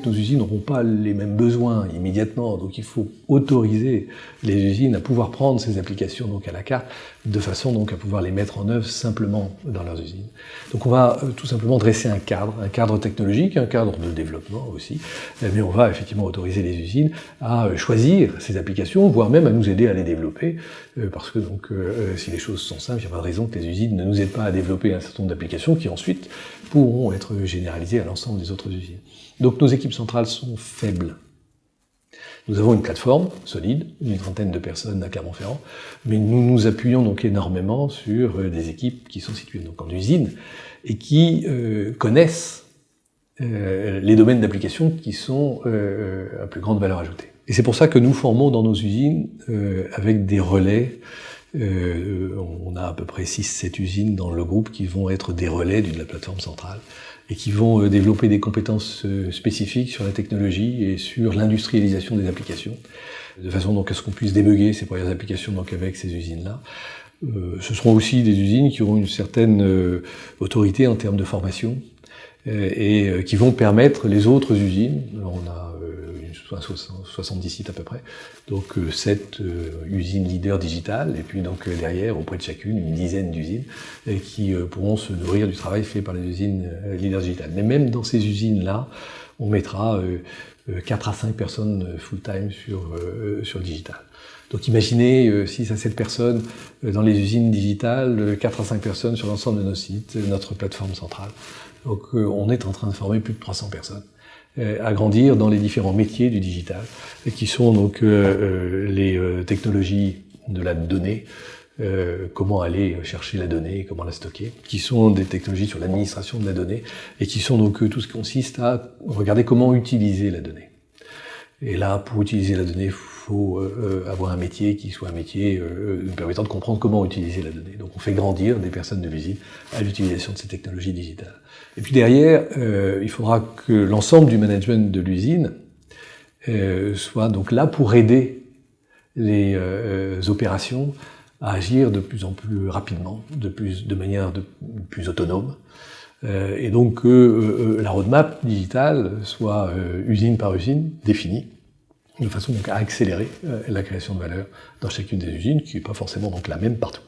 Nos usines n'auront pas les mêmes besoins immédiatement, donc il faut autoriser les usines à pouvoir prendre ces applications donc à la carte, de façon donc à pouvoir les mettre en œuvre simplement dans leurs usines. Donc on va tout simplement dresser un cadre technologique, un cadre de développement aussi, mais on va effectivement autoriser les usines à choisir ces applications, voire même à nous aider à les développer, parce que donc si les choses sont simples, il n'y a pas de raison que les usines ne nous aident pas à développer un certain nombre d'applications qui ensuite pourront être généralisées à l'ensemble des autres usines. Donc nos équipes centrales sont faibles. Nous avons une plateforme solide, une trentaine de personnes à Clermont-Ferrand, mais nous nous appuyons donc énormément sur des équipes qui sont situées donc en usine et qui connaissent les domaines d'application qui sont à plus grande valeur ajoutée. Et c'est pour ça que nous formons dans nos usines avec des relais. On a à peu près 6-7 usines dans le groupe qui vont être des relais de la plateforme centrale et qui vont développer des compétences spécifiques sur la technologie et sur l'industrialisation des applications, de façon donc à ce qu'on puisse débugger ces premières applications donc avec ces usines-là. Ce seront aussi des usines qui auront une certaine autorité en termes de formation et qui vont permettre les autres usines. Alors on a 70 sites à peu près, donc 7 usines leaders digitales, et puis donc derrière, auprès de chacune, une dizaine d'usines qui pourront se nourrir du travail fait par les usines leaders digitales. Mais même dans ces usines-là, on mettra 4 à 5 personnes full-time sur le digital. Donc imaginez 6 à 7 personnes dans les usines digitales, 4 à 5 personnes sur l'ensemble de nos sites, notre plateforme centrale. Donc on est en train de former plus de 300 personnes à grandir dans les différents métiers du digital, qui sont donc les technologies de la donnée, comment aller chercher la donnée, comment la stocker, qui sont des technologies sur l'administration de la donnée, et qui sont donc tout ce qui consiste à regarder comment utiliser la donnée. Et là, pour utiliser la donnée, il faut avoir un métier qui soit un métier permettant de comprendre comment utiliser la donnée. Donc on fait grandir des personnes de l'usine à l'utilisation de ces technologies digitales. Et puis derrière, il faudra que l'ensemble du management de l'usine soit donc là pour aider les opérations à agir de plus en plus rapidement, de manière plus autonome. Et donc la roadmap digitale soit usine par usine définie, de façon donc à accélérer la création de valeur dans chacune des usines, qui n'est pas forcément donc la même partout.